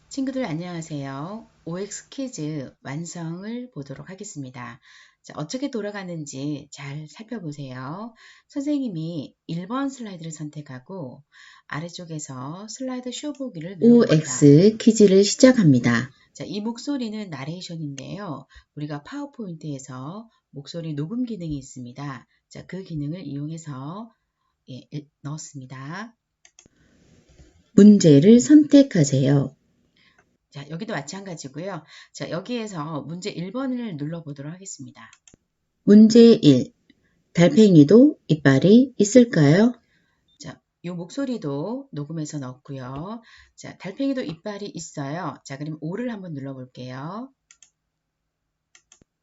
친구들 안녕하세요. OX 퀴즈 완성을 보도록 하겠습니다. 자, 어떻게 돌아가는지 잘 살펴보세요. 선생님이 1번 슬라이드를 선택하고 아래쪽에서 슬라이드 쇼 보기를 눌러봅니다. OX 퀴즈를 시작합니다. 자, 이 목소리는 나레이션인데요. 우리가 파워포인트에서 목소리 녹음 기능이 있습니다. 자, 그 기능을 이용해서 넣었습니다. 문제를 선택하세요. 자, 여기도 마찬가지고요. 자, 여기에서 문제 1번을 눌러보도록 하겠습니다. 문제 1. 달팽이도 이빨이 있을까요? 자, 이 목소리도 녹음해서 넣었고요. 자, 달팽이도 이빨이 있어요. 자, 그럼 5를 한번 눌러볼게요.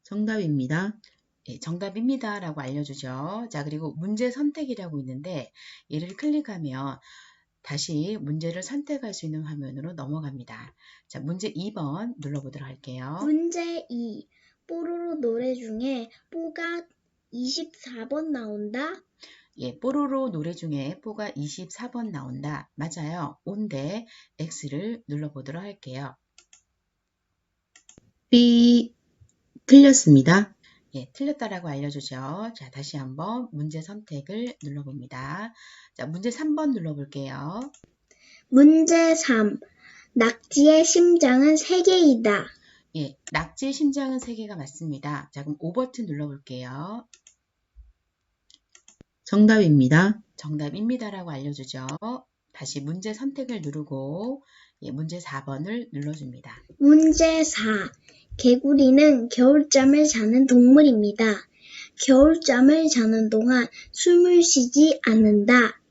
정답입니다. 예, 정답입니다 라고 알려주죠. 자, 그리고 문제 선택이라고 있는데 얘를 클릭하면 다시 문제를 선택할 수 있는 화면으로 넘어갑니다. 자, 문제 2번 눌러보도록 할게요. 문제 2. 뽀로로 노래 중에 뽀가 24번 나온다. 예, 뽀로로 노래 중에 뽀가 24번 나온다. 맞아요. 온데 X를 눌러보도록 할게요. B. 틀렸습니다. 예, 틀렸다라고 알려주죠. 자, 다시 한번 문제 선택을 눌러봅니다. 자, 문제 3번 눌러볼게요. 문제 3. 낙지의 심장은 3개이다. 예, 낙지의 심장은 3개가 맞습니다. 자, 그럼 5 버튼 눌러볼게요. 정답입니다. 정답입니다라고 알려주죠. 다시 문제 선택을 누르고 예, 문제 4번을 눌러줍니다. 문제 4. 개구리는 겨울잠을 자는 동물입니다. 겨울잠을 자는 동안 숨을 쉬지 않는다.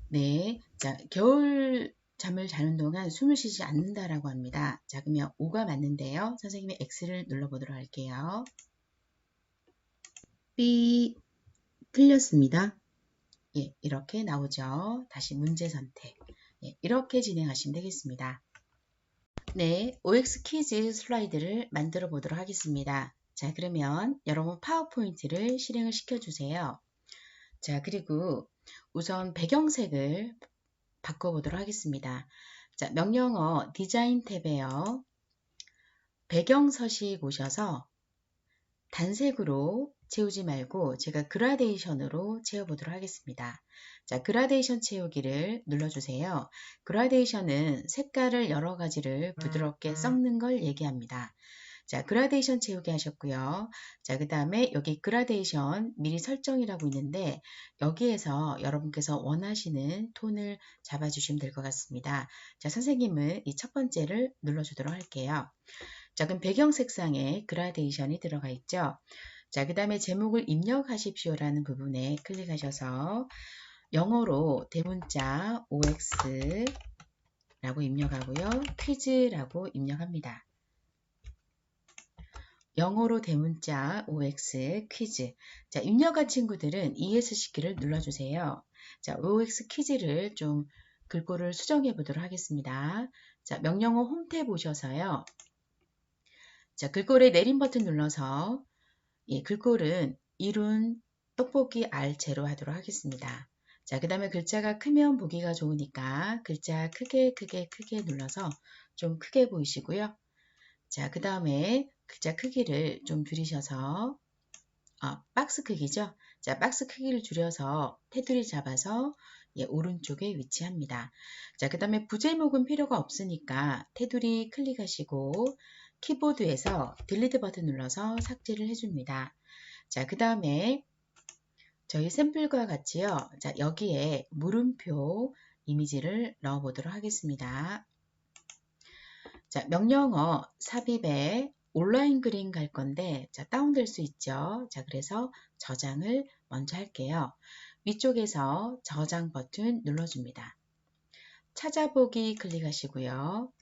네, 자, 겨울 잠을 자는 동안 숨을 쉬지 않는다라고 합니다. 자, 그러면 5가 맞는데요. 선생님이 X를 눌러보도록 할게요. B. 틀렸습니다. 예, 이렇게 나오죠. 다시 문제 선택. 예, 이렇게 진행하시면 되겠습니다. 네, OX 퀴즈 슬라이드를 만들어 보도록 하겠습니다. 자, 그러면 여러분 파워포인트를 실행을 시켜주세요. 자, 그리고 우선 배경색을 바꿔보도록 하겠습니다. 자, 명령어 디자인 탭에요. 배경 서식 오셔서 단색으로 채우지 말고 제가 그라데이션으로 채워보도록 하겠습니다. 자, 그라데이션 채우기를 눌러주세요. 그라데이션은 색깔을 여러 가지를 부드럽게 섞는 걸 얘기합니다. 자, 그라데이션 채우기 하셨고요. 자, 그 다음에 여기 그라데이션 미리 설정이라고 있는데 여기에서 여러분께서 원하시는 톤을 잡아주시면 될 것 같습니다. 자, 선생님은 이 첫 번째를 눌러주도록 할게요. 자, 그럼 배경 색상에 그라데이션이 들어가 있죠. 자, 그 다음에 제목을 입력하십시오라는 부분에 클릭하셔서 영어로 대문자 OX 라고 입력하고요. 퀴즈라고 입력합니다. 영어로 대문자 OX 퀴즈. 자, 입력한 친구들은 ESC키를 눌러주세요. 자, OX 퀴즈를 좀 글꼴을 수정해 보도록 하겠습니다. 자, 명령어 홈 탭 오셔서요. 자, 글꼴의 내림 버튼 눌러서 예, 글꼴은 이룬 떡볶이 알체로 하도록 하겠습니다. 자, 그 다음에 글자가 크면 보기가 좋으니까 글자 크게 눌러서 좀 크게 보이시고요. 자, 그 다음에 글자 크기를 좀 줄이셔서 박스 크기죠. 자, 박스 크기를 줄여서 테두리 잡아서 예, 오른쪽에 위치합니다. 자, 그 다음에 부제목은 필요가 없으니까 테두리 클릭하시고 키보드에서 딜리트 버튼 눌러서 삭제를 해줍니다. 자, 그 다음에 저희 샘플과 같이요. 자, 여기에 물음표 이미지를 넣어 보도록 하겠습니다. 자, 명령어 삽입에 온라인 그림 갈 건데 자, 다운될 수 있죠. 자, 그래서 저장을 먼저 할게요. 위쪽에서 저장 버튼 눌러줍니다. 찾아보기 클릭하시고요.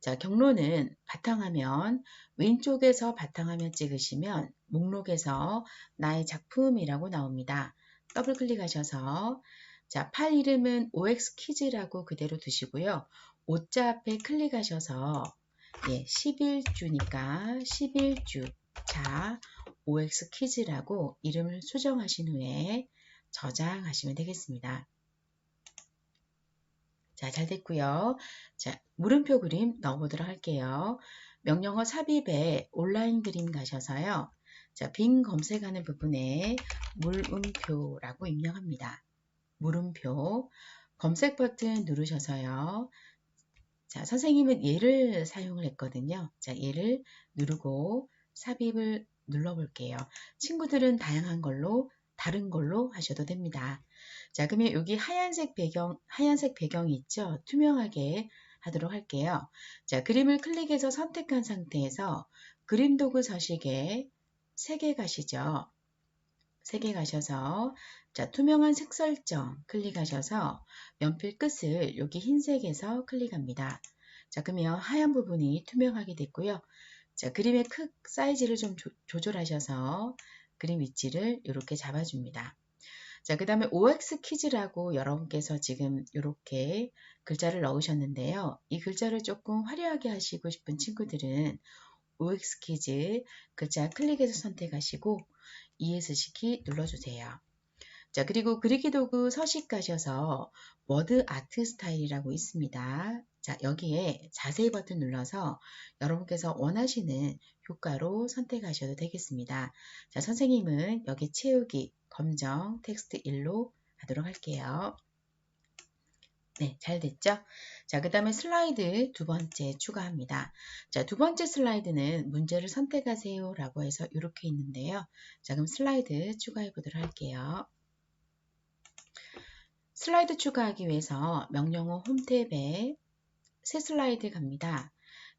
자, 경로는 바탕화면 왼쪽에서 바탕화면 찍으시면 목록에서 나의 작품이라고 나옵니다. 더블 클릭하셔서 자, 파일 이름은 OX 퀴즈라고 그대로 두시고요. 오자 앞에 클릭하셔서 예, 11주니까 11주 자, OX 퀴즈라고 이름을 수정하신 후에 저장하시면 되겠습니다. 자, 잘 됐고요. 자, 물음표 그림 넣어보도록 할게요. 명령어 삽입에 온라인 그림 가셔서요. 자, 빈 검색하는 부분에 물음표라고 입력합니다. 물음표. 검색 버튼 누르셔서요. 자, 선생님은 얘를 사용을 했거든요. 자, 얘를 누르고 삽입을 눌러볼게요. 친구들은 다양한 걸로, 다른 걸로 하셔도 됩니다. 자, 그러면 여기 하얀색 배경이 있죠? 투명하게 하도록 할게요. 자, 그림을 클릭해서 선택한 상태에서 그림 도구 서식에 3개 가시죠. 3개 가셔서 자, 투명한 색 설정 클릭하셔서 연필 끝을 여기 흰색에서 클릭합니다. 자, 그러면 하얀 부분이 투명하게 됐고요. 자, 그림의 사이즈를 좀 조절하셔서 그림 위치를 이렇게 잡아줍니다. 자, 그 다음에 OX 퀴즈라고 여러분께서 지금 이렇게 글자를 넣으셨는데요. 이 글자를 조금 화려하게 하시고 싶은 친구들은 OX 퀴즈 글자 클릭해서 선택하시고 ESC 키 눌러주세요. 자, 그리고 그리기 도구 서식 가셔서 워드 아트 스타일이라고 있습니다. 자, 여기에 자세히 버튼 눌러서 여러분께서 원하시는 효과로 선택하셔도 되겠습니다. 자, 선생님은 여기 채우기, 검정, 텍스트 1로 하도록 할게요. 네, 잘 됐죠? 자, 그 다음에 슬라이드 2번째 추가합니다. 자, 2번째 슬라이드는 문제를 선택하세요 라고 해서 이렇게 있는데요. 자, 그럼 슬라이드 추가해 보도록 할게요. 슬라이드 추가하기 위해서 명령어 홈 탭에 새 슬라이드 갑니다.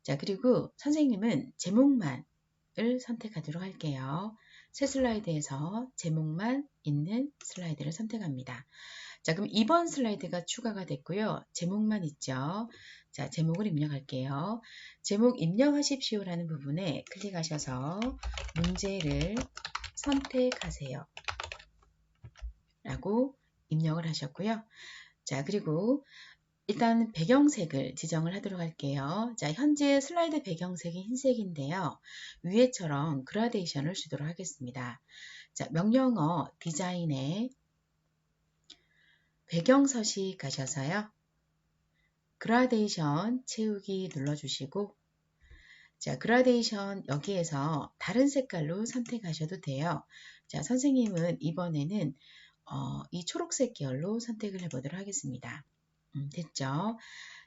자, 그리고 선생님은 제목만을 선택하도록 할게요. 새 슬라이드에서 제목만 있는 슬라이드를 선택합니다. 자, 그럼 2번 슬라이드가 추가가 됐고요. 제목만 있죠. 자, 제목을 입력할게요. 제목 입력하십시오라는 부분에 클릭하셔서 문제를 선택하세요 라고 입력을 하셨고요. 자, 그리고 일단 배경색을 지정을 하도록 할게요. 자, 현재 슬라이드 배경색이 흰색인데요. 위에처럼 그라데이션을 주도록 하겠습니다. 자, 명령어 디자인에 배경 서식 가셔서요. 그라데이션 채우기 눌러주시고 자, 그라데이션 여기에서 다른 색깔로 선택하셔도 돼요. 자, 선생님은 이번에는 이 초록색 계열로 선택을 해보도록 하겠습니다. 됐죠?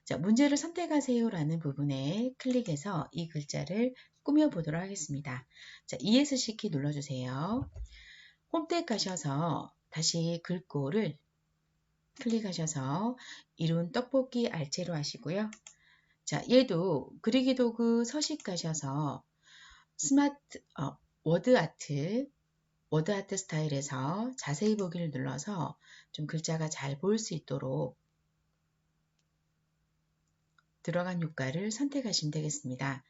자, 문제를 선택하세요 라는 부분에 클릭해서 이 글자를 꾸며보도록 하겠습니다. 자, ESC 키 눌러주세요. 홈택 가셔서 다시 글꼴을 클릭하셔서 이룬 떡볶이 알체로 하시고요. 자, 얘도 그리기 도구 서식 가셔서 워드 아트 스타일에서 자세히 보기를 눌러서 좀 글자가 잘 보일 수 있도록 들어간 효과를 선택하시면 되겠습니다.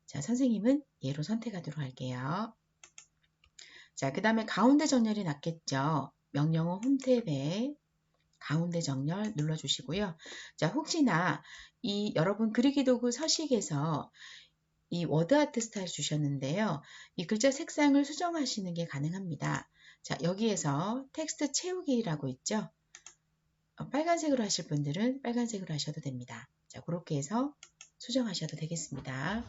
자, 선생님은 얘로 선택하도록 할게요. 자, 그 다음에 가운데 정렬이 낫겠죠. 명령어 홈 탭에 가운데 정렬 눌러주시고요. 자, 혹시나 여러분 그리기 도구 서식에서 이 워드 아트 스타일 주셨는데요. 이 글자 색상을 수정하시는 게 가능합니다. 자, 여기에서 텍스트 채우기라고 있죠. 빨간색으로 하실 분들은 빨간색으로 하셔도 됩니다. 자, 그렇게 해서 수정하셔도 되겠습니다.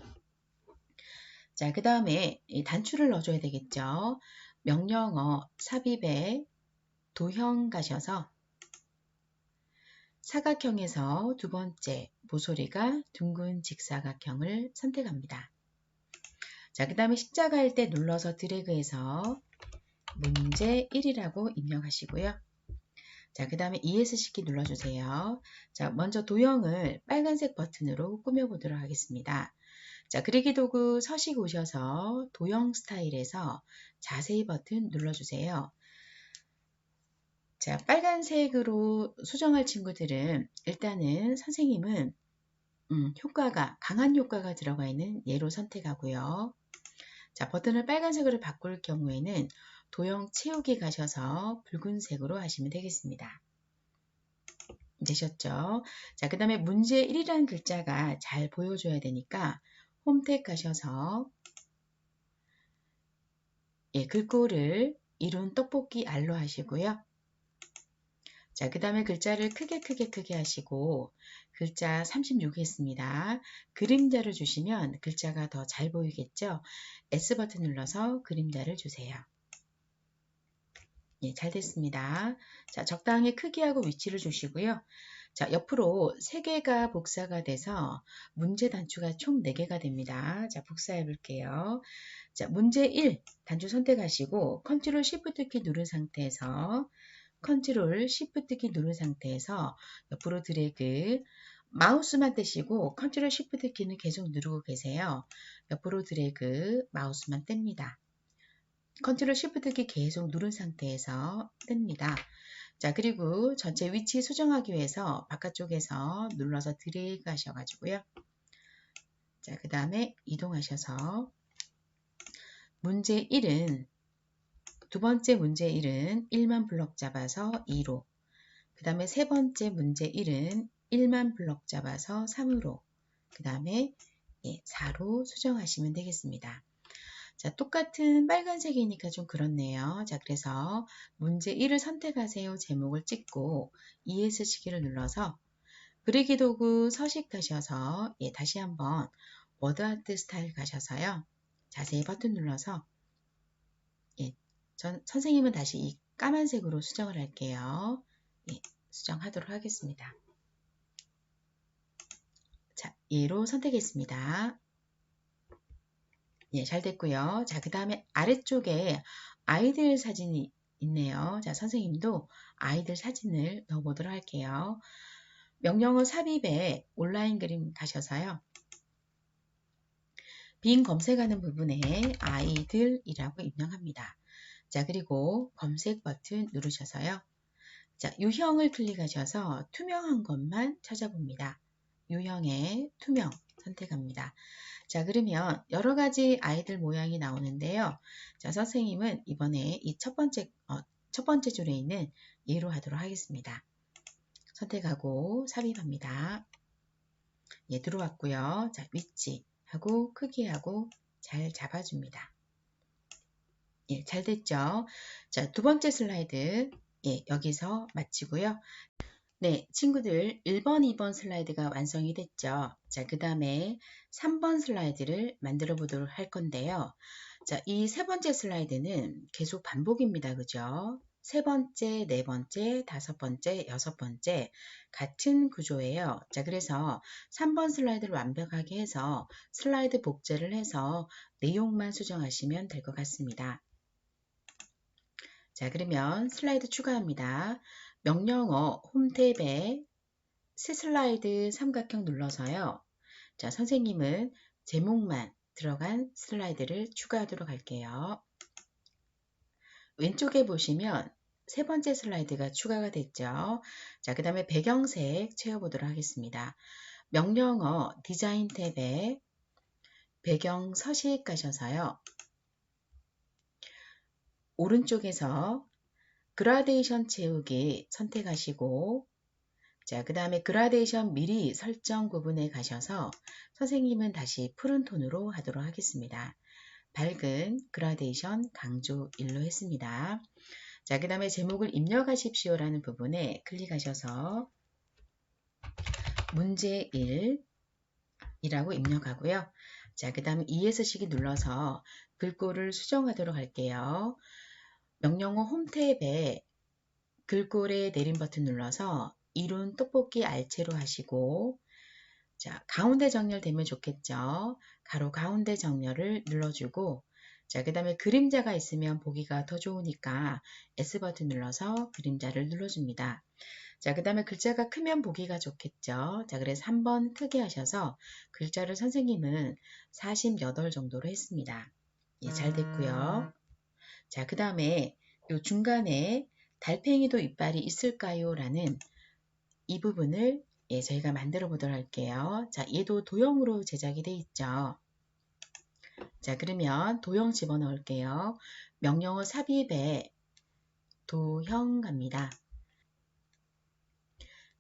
자, 그 다음에 단추를 넣어줘야 되겠죠. 명령어 삽입에 도형 가셔서 사각형에서 2번째 모서리가 둥근 직사각형을 선택합니다. 자, 그 다음에 십자가일 때 눌러서 드래그해서 문제 1이라고 입력하시고요. 자, 그 다음에 ESC 키 눌러주세요. 자, 먼저 도형을 빨간색 버튼으로 꾸며보도록 하겠습니다. 자, 그리기 도구 서식 오셔서 도형 스타일에서 자세히 버튼 눌러주세요. 자, 빨간색으로 수정할 친구들은 일단은 선생님은 강한 효과가 들어가 있는 얘로 선택하고요. 자, 버튼을 빨간색으로 바꿀 경우에는 도형 채우기 가셔서 붉은색으로 하시면 되겠습니다. 되셨죠? 자, 그 다음에 문제 1이라는 글자가 잘 보여줘야 되니까 홈택 가셔서 글꼴을 이룬 떡볶이 알로 하시고요. 자, 그 다음에 글자를 크게 하시고 글자 36 했습니다. 그림자를 주시면 글자가 더 잘 보이겠죠? S 버튼 눌러서 그림자를 주세요. 예, 잘 됐습니다. 자, 적당히 크기하고 위치를 주시고요. 자, 옆으로 3개가 복사가 돼서 문제 단추가 총 4개가 됩니다. 자, 복사해 볼게요. 자, 문제 1 단추 선택하시고 컨트롤 Shift 키 누른 상태에서 컨트롤 Shift 키 누른 상태에서 옆으로 드래그 마우스만 떼시고 컨트롤 Shift 키는 계속 누르고 계세요. 옆으로 드래그 마우스만 뗍니다. 컨트롤 Shift 키 계속 누른 상태에서 뗍니다. 자, 그리고 전체 위치 수정하기 위해서 바깥쪽에서 눌러서 드래그 하셔가지고요. 자, 그 다음에 이동하셔서 문제 1은 두 번째 문제 1은 1만 블럭 잡아서 2로, 그 다음에 세 번째 문제 1은 1만 블럭 잡아서 3으로, 그 다음에 4로 수정하시면 되겠습니다. 자, 똑같은 빨간색이니까 좀 그렇네요. 자, 그래서 문제 1을 선택하세요. 제목을 찍고 ESC키를 눌러서 그리기 도구 서식하셔서 다시 한번 워드 아트 스타일 가셔서요. 자세히 버튼 눌러서 선생님은 다시 이 까만색으로 수정을 할게요. 수정하도록 하겠습니다. 자, 얘로 선택했습니다. 예, 잘 됐고요. 자, 그 다음에 아래쪽에 아이들 사진이 있네요. 자, 선생님도 아이들 사진을 넣어보도록 할게요. 명령어 삽입에 온라인 그림 가셔서요. 빈 검색하는 부분에 아이들이라고 입력합니다. 자, 그리고 검색 버튼 누르셔서요. 자, 유형을 클릭하셔서 투명한 것만 찾아봅니다. 유형에 투명 선택합니다. 자, 그러면 여러 가지 아이들 모양이 나오는데요. 자, 선생님은 이번에 이 첫 번째 줄에 있는 얘로 하도록 하겠습니다. 선택하고 삽입합니다. 예, 들어왔고요. 자, 위치하고 크기하고 잘 잡아줍니다. 예, 잘 됐죠? 자, 두 번째 슬라이드 여기서 마치고요. 네, 친구들 1번, 2번 슬라이드가 완성이 됐죠. 자, 그 다음에 3번 슬라이드를 만들어 보도록 할 건데요. 자, 이 세 번째 슬라이드는 계속 반복입니다. 그죠? 세 번째, 네 번째, 다섯 번째, 여섯 번째 같은 구조예요. 자, 그래서 3번 슬라이드를 완벽하게 해서 슬라이드 복제를 해서 내용만 수정하시면 될 것 같습니다. 자, 그러면 슬라이드 추가합니다. 명령어 홈 탭에 새 슬라이드 삼각형 눌러서요. 자, 선생님은 제목만 들어간 슬라이드를 추가하도록 할게요. 왼쪽에 보시면 세 번째 슬라이드가 추가가 됐죠. 자, 그 다음에 배경색 채워보도록 하겠습니다. 명령어 디자인 탭에 배경 서식 가셔서요. 오른쪽에서 그라데이션 채우기 선택하시고 자, 그 다음에 그라데이션 미리 설정 부분에 가셔서 선생님은 다시 푸른 톤으로 하도록 하겠습니다. 밝은 그라데이션 강조 1로 했습니다. 자, 그 다음에 제목을 입력하십시오 라는 부분에 클릭하셔서 문제 1이라고 입력하고요. 자, 그 다음 ESC키 눌러서 글꼴을 수정하도록 할게요. 명령어 홈 탭에 글꼴의 내림 버튼 눌러서 이룬 떡볶이 알체로 하시고 자, 가운데 정렬되면 좋겠죠. 가로 가운데 정렬을 눌러주고 자, 그 다음에 그림자가 있으면 보기가 더 좋으니까 S 버튼 눌러서 그림자를 눌러줍니다. 자, 그 다음에 글자가 크면 보기가 좋겠죠. 자, 그래서 한번 크게 하셔서 글자를 선생님은 48 정도로 했습니다. 예, 잘 됐고요. 자, 그 다음에 요 중간에 달팽이도 이빨이 있을까요? 라는 이 부분을 저희가 만들어 보도록 할게요. 자, 얘도 도형으로 제작이 되어 있죠. 자, 그러면 도형 집어넣을게요. 명령어 삽입에 도형 갑니다.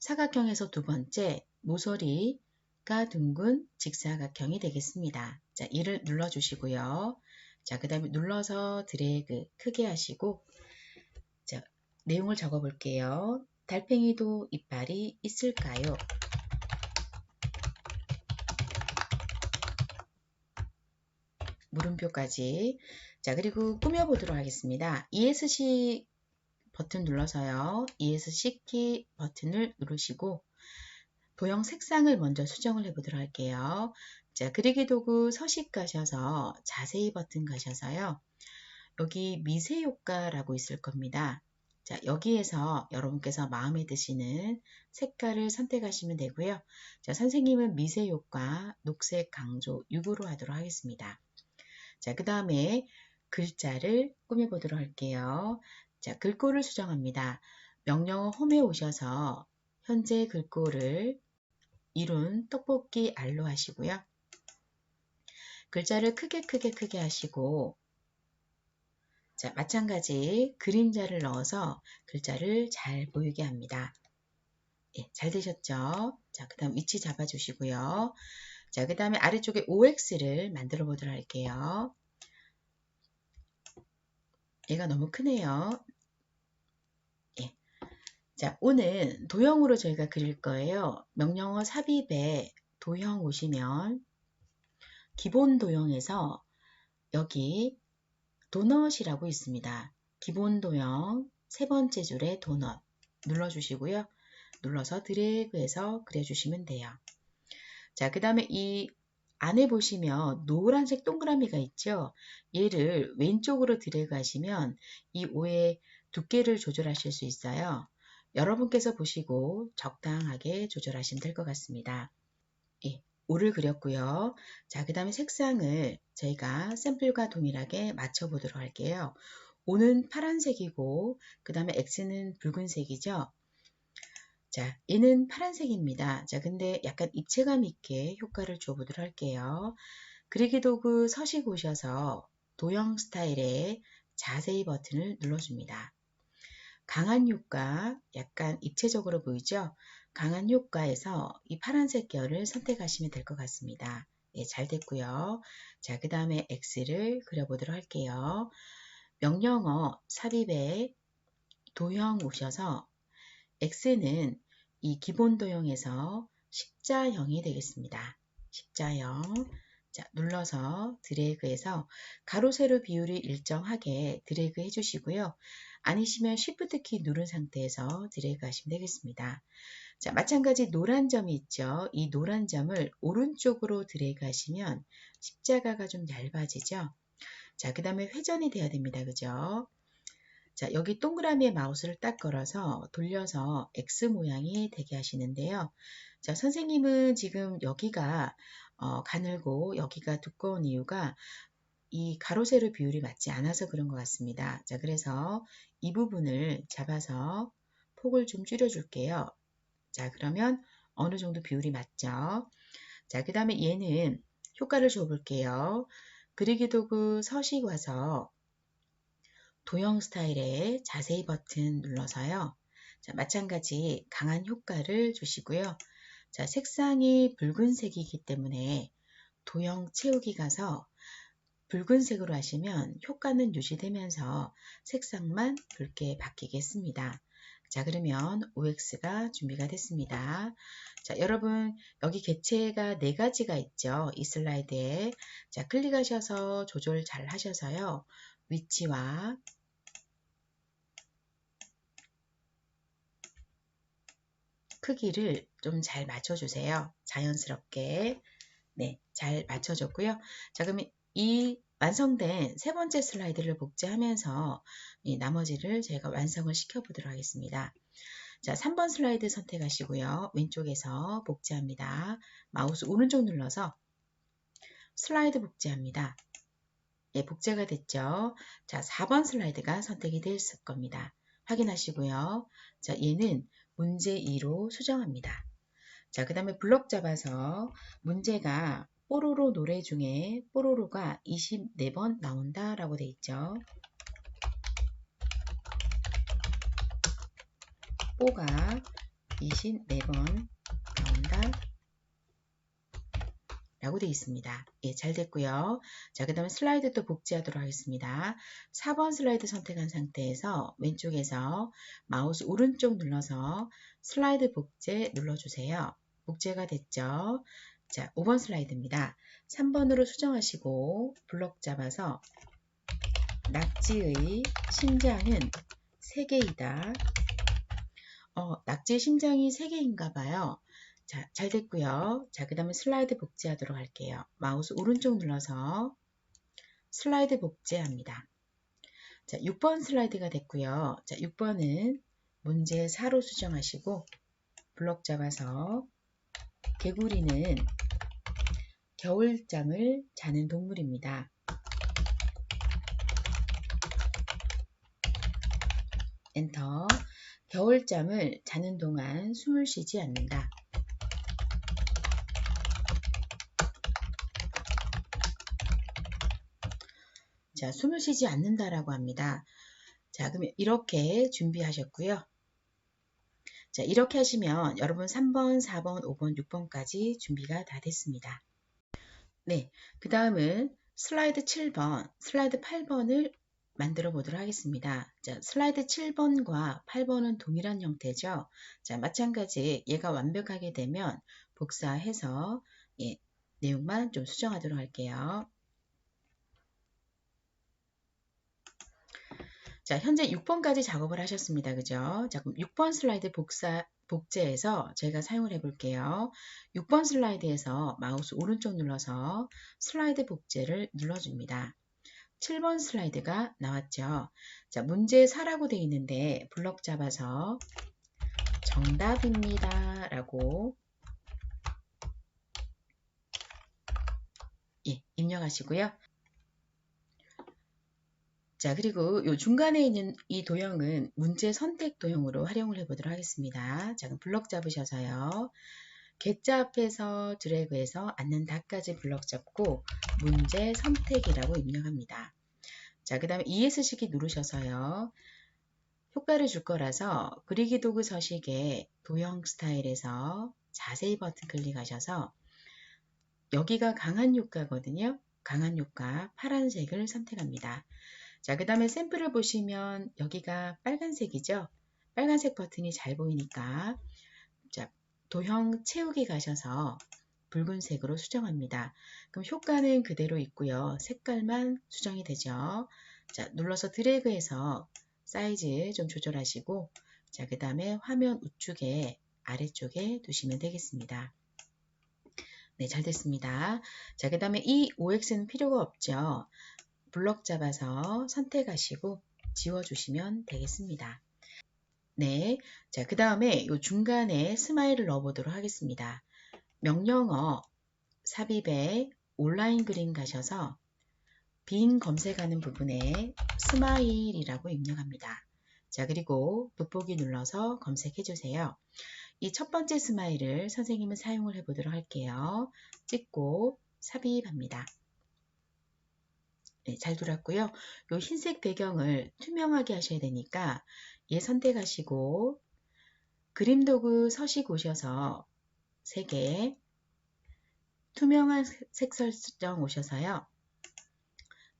사각형에서 두 번째 모서리가 둥근 직사각형이 되겠습니다. 자, 이를 눌러주시고요. 자, 그 다음에 눌러서 드래그 크게 하시고 자, 내용을 적어 볼게요. 달팽이도 이빨이 있을까요? 물음표까지. 자, 그리고 꾸며보도록 하겠습니다. ESC 버튼 눌러서요. ESC 키 버튼을 누르시고 도형 색상을 먼저 수정을 해보도록 할게요. 자, 그리기 도구 서식 가셔서 자세히 버튼 가셔서요. 여기 미세 효과라고 있을 겁니다. 자, 여기에서 여러분께서 마음에 드시는 색깔을 선택하시면 되고요. 자, 선생님은 미세 효과 녹색 강조 6으로 하도록 하겠습니다. 자, 그 다음에 글자를 꾸며보도록 할게요. 자, 글꼴을 수정합니다. 명령어 홈에 오셔서 현재 글꼴을 이룬 떡볶이 알로 하시고요. 글자를 크게 하시고, 자, 마찬가지 그림자를 넣어서 글자를 잘 보이게 합니다. 예, 잘 되셨죠? 자, 그 다음 위치 잡아주시고요. 자, 그 다음에 아래쪽에 OX를 만들어 보도록 할게요. 얘가 너무 크네요. 예. 자, 오늘 도형으로 저희가 그릴 거예요. 명령어 삽입에 도형 오시면 기본 도형에서 여기 도넛이라고 있습니다. 기본 도형 세 번째 줄에 도넛 눌러주시고요. 눌러서 드래그해서 그려주시면 돼요. 자, 그 다음에 이 안에 보시면 노란색 동그라미가 있죠. 얘를 왼쪽으로 드래그 하시면 이 오의 두께를 조절하실 수 있어요. 여러분께서 보시고 적당하게 조절하시면 될 것 같습니다. 예, 오를 그렸고요. 자, 그 다음에 색상을 저희가 샘플과 동일하게 맞춰보도록 할게요. 오는 파란색이고 그 다음에 X는 붉은색이죠. 자, 얘는 파란색입니다. 자, 근데 약간 입체감 있게 효과를 줘보도록 할게요. 그리기 도구 서식 오셔서 도형 스타일에 자세히 버튼을 눌러줍니다. 강한 효과, 약간 입체적으로 보이죠? 강한 효과에서 이 파란색 계열을 선택하시면 될 것 같습니다. 예, 잘 됐고요. 자, 그 다음에 X를 그려보도록 할게요. 명령어 삽입에 도형 오셔서 X는 이 기본 도형에서 십자형이 되겠습니다. 십자형. 자, 눌러서 드래그해서 가로 세로 비율이 일정하게 드래그 해주시고요. 아니시면 Shift 키 누른 상태에서 드래그 하시면 되겠습니다. 자, 마찬가지 노란 점이 있죠. 이 노란 점을 오른쪽으로 드래그 하시면 십자가가 좀 얇아지죠. 자, 그 다음에 회전이 돼야 됩니다. 그죠? 자, 여기 동그라미에 마우스를 딱 걸어서 돌려서 X 모양이 되게 하시는데요. 자, 선생님은 지금 여기가 가늘고 여기가 두꺼운 이유가 이 가로 세로 비율이 맞지 않아서 그런 것 같습니다. 자, 그래서 이 부분을 잡아서 폭을 좀 줄여줄게요. 자, 그러면 어느 정도 비율이 맞죠? 자, 그 다음에 얘는 효과를 줘볼게요. 그리기 도구 서식 와서 도형 스타일에 자세히 버튼 눌러서요. 자, 마찬가지 강한 효과를 주시고요. 자, 색상이 붉은색이기 때문에 도형 채우기 가서 붉은색으로 하시면 효과는 유지되면서 색상만 붉게 바뀌겠습니다. 자, 그러면 OX가 준비가 됐습니다. 자, 여러분 여기 객체가 4가지가 있죠. 이 슬라이드에. 자, 클릭하셔서 조절 잘 하셔서요. 위치와 크기를 좀 잘 맞춰주세요. 자연스럽게. 네, 잘 맞춰줬고요. 자, 그러면 이 완성된 세 번째 슬라이드를 복제하면서 이 나머지를 제가 완성을 시켜보도록 하겠습니다. 자, 3번 슬라이드 선택하시고요. 왼쪽에서 복제합니다. 마우스 오른쪽 눌러서 슬라이드 복제합니다. 예, 복제가 됐죠. 자, 4번 슬라이드가 선택이 됐을 겁니다. 확인하시고요. 자, 얘는 문제 2로 수정합니다. 자, 그 다음에 블럭 잡아서 문제가 뽀로로 노래 중에 뽀로로가 24번 나온다 라고 돼 있죠. 뽀가 24번 나온다. 라고 되어 있습니다. 예, 잘 됐고요. 자, 그 다음에 슬라이드 또 복제하도록 하겠습니다. 4번 슬라이드 선택한 상태에서 왼쪽에서 마우스 오른쪽 눌러서 슬라이드 복제 눌러주세요. 복제가 됐죠? 자, 5번 슬라이드입니다. 3번으로 수정하시고 블럭 잡아서 낙지의 심장은 3개이다. 낙지의 심장이 3개인가 봐요. 자, 잘 됐고요. 자, 그 다음에 슬라이드 복제하도록 할게요. 마우스 오른쪽 눌러서 슬라이드 복제합니다. 자, 6번 슬라이드가 됐고요. 자, 6번은 문제 4로 수정하시고 블럭 잡아서 개구리는 겨울잠을 자는 동물입니다. 엔터. 겨울잠을 자는 동안 숨을 쉬지 않는다. 자, 숨을 쉬지 않는다라고 합니다. 자, 그럼 이렇게 준비하셨고요. 자, 이렇게 하시면 여러분 3번, 4번, 5번, 6번까지 준비가 다 됐습니다. 네, 그 다음은 슬라이드 7번, 슬라이드 8번을 만들어 보도록 하겠습니다. 자, 슬라이드 7번과 8번은 동일한 형태죠. 자, 마찬가지 얘가 완벽하게 되면 복사해서 내용만 좀 수정하도록 할게요. 자, 현재 6번까지 작업을 하셨습니다. 그죠? 자, 그럼 6번 슬라이드 복제해서 저희가 사용을 해 볼게요. 6번 슬라이드에서 마우스 오른쪽 눌러서 슬라이드 복제를 눌러줍니다. 7번 슬라이드가 나왔죠. 자, 문제 4라고 되어 있는데 블럭 잡아서 정답입니다. 라고 입력하시고요. 자, 그리고 요 중간에 있는 이 도형은 문제 선택 도형으로 활용을 해보도록 하겠습니다. 자, 그럼 블럭 잡으셔서요. 개자 앞에서 드래그해서 앉는다까지 블럭 잡고 문제 선택이라고 입력합니다. 자, 그 다음에 ESC키 누르셔서요. 효과를 줄 거라서 그리기 도구 서식에 도형 스타일에서 자세히 버튼 클릭하셔서 여기가 강한 효과거든요. 강한 효과 파란색을 선택합니다. 자, 그 다음에 샘플을 보시면 여기가 빨간색이죠. 빨간색 버튼이 잘 보이니까 자, 도형 채우기 가셔서 붉은색으로 수정합니다. 그럼 효과는 그대로 있고요. 색깔만 수정이 되죠. 자, 눌러서 드래그해서 사이즈 좀 조절하시고 자, 그 다음에 화면 우측에 아래쪽에 두시면 되겠습니다. 네, 잘 됐습니다. 자, 그 다음에 이 OX는 필요가 없죠. 블럭 잡아서 선택하시고 지워주시면 되겠습니다. 네, 자, 그 다음에 이 중간에 스마일을 넣어보도록 하겠습니다. 명령어 삽입에 온라인 그림 가셔서 빈 검색하는 부분에 스마일이라고 입력합니다. 자, 그리고 돋보기 눌러서 검색해 주세요. 이 첫 번째 스마일을 선생님은 사용을 해보도록 할게요. 찍고 삽입합니다. 네, 잘 돌았고요. 이 흰색 배경을 투명하게 하셔야 되니까 얘 선택하시고 그림 도구 서식 오셔서 3개 투명한 색 설정 오셔서요.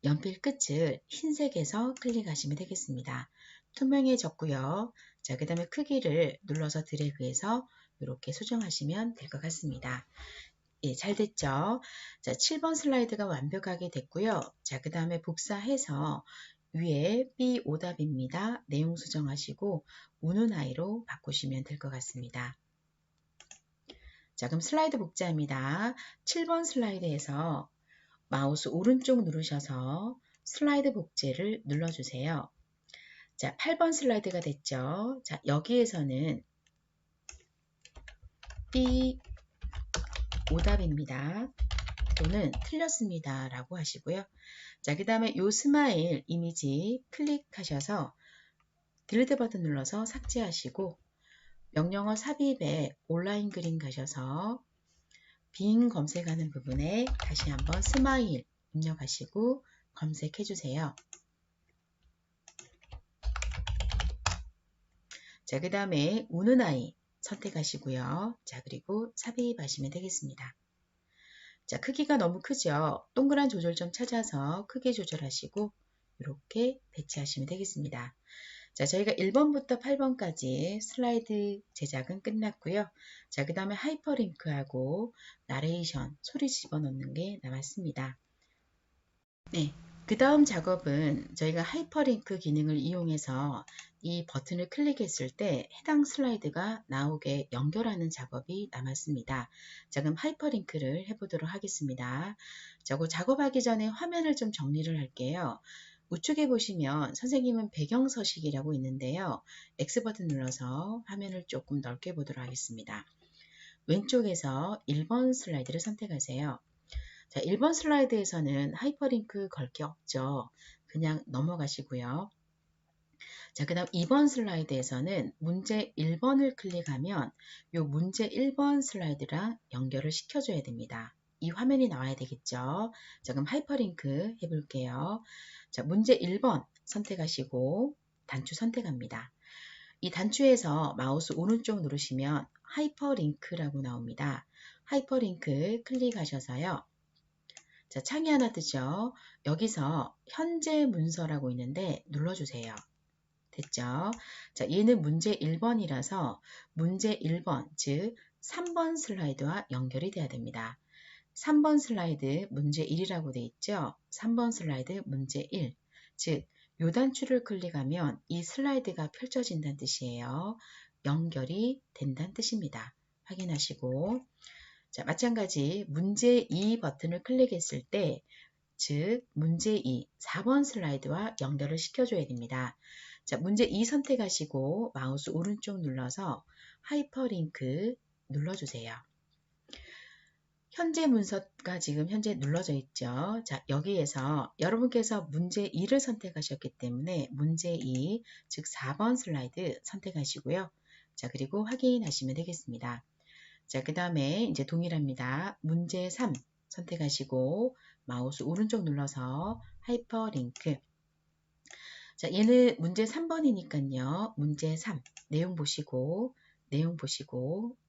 연필 끝을 흰색에서 클릭하시면 되겠습니다. 투명해졌고요. 자, 그 다음에 크기를 눌러서 드래그해서 이렇게 수정하시면 될 것 같습니다. 예, 잘 됐죠? 자, 7번 슬라이드가 완벽하게 됐고요. 자, 그 다음에 복사해서 위에 B 오답입니다. 내용 수정하시고 우는 아이로 바꾸시면 될 것 같습니다. 자, 그럼 슬라이드 복제합니다. 7번 슬라이드에서 마우스 오른쪽 누르셔서 슬라이드 복제를 눌러주세요. 자, 8번 슬라이드가 됐죠? 자, 여기에서는 B 오답입니다. 또는 틀렸습니다. 라고 하시고요. 자, 그 다음에 요 스마일 이미지 클릭하셔서 딜리트 버튼 눌러서 삭제하시고 명령어 삽입에 온라인 그림 가셔서 빈 검색하는 부분에 다시 한번 스마일 입력하시고 검색해 주세요. 자, 그 다음에 우는 아이 선택하시고요. 자, 그리고 삽입하시면 되겠습니다. 자, 크기가 너무 크죠? 동그란 조절점 찾아서 크기 조절하시고 이렇게 배치하시면 되겠습니다. 자, 저희가 1번부터 8번까지 슬라이드 제작은 끝났고요. 자, 그 다음에 하이퍼링크하고 나레이션, 소리 집어넣는 게 남았습니다. 네, 그 다음 작업은 저희가 하이퍼링크 기능을 이용해서 이 버튼을 클릭했을 때 해당 슬라이드가 나오게 연결하는 작업이 남았습니다. 자, 그럼 하이퍼링크를 해보도록 하겠습니다. 자, 그 작업하기 전에 화면을 좀 정리를 할게요. 우측에 보시면 선생님은 배경 서식이라고 있는데요. X 버튼 눌러서 화면을 조금 넓게 보도록 하겠습니다. 왼쪽에서 1번 슬라이드를 선택하세요. 자, 1번 슬라이드에서는 하이퍼링크 걸 게 없죠. 그냥 넘어가시고요. 자, 그 다음 2번 슬라이드에서는 문제 1번을 클릭하면 이 문제 1번 슬라이드랑 연결을 시켜줘야 됩니다. 이 화면이 나와야 되겠죠. 자, 그럼 하이퍼링크 해볼게요. 자, 문제 1번 선택하시고 단추 선택합니다. 이 단추에서 마우스 오른쪽 누르시면 하이퍼링크라고 나옵니다. 하이퍼링크 클릭하셔서요. 자, 창이 하나 뜨죠. 여기서 현재 문서라고 있는데 눌러주세요. 됐죠? 자, 얘는 문제 1번이라서 문제 1번, 즉 3번 슬라이드와 연결이 돼야 됩니다. 3번 슬라이드 문제 1이라고 돼 있죠? 3번 슬라이드 문제 1, 즉 요 단추를 클릭하면 이 슬라이드가 펼쳐진다는 뜻이에요. 연결이 된다는 뜻입니다. 확인하시고 자, 마찬가지 문제 2 버튼을 클릭했을 때 즉 문제 2, 4번 슬라이드와 연결을 시켜줘야 됩니다. 자, 문제 2 선택하시고 마우스 오른쪽 눌러서 하이퍼링크 눌러주세요. 현재 문서가 지금 현재 눌러져 있죠. 자, 여기에서 여러분께서 문제 2를 선택하셨기 때문에 문제 2, 즉 4번 슬라이드 선택하시고요. 자, 그리고 확인하시면 되겠습니다. 자, 그 다음에 이제 동일합니다. 문제 3 선택하시고 마우스 오른쪽 눌러서 하이퍼링크. 자, 얘는 문제 3번이니까요. 문제 3 내용 보시고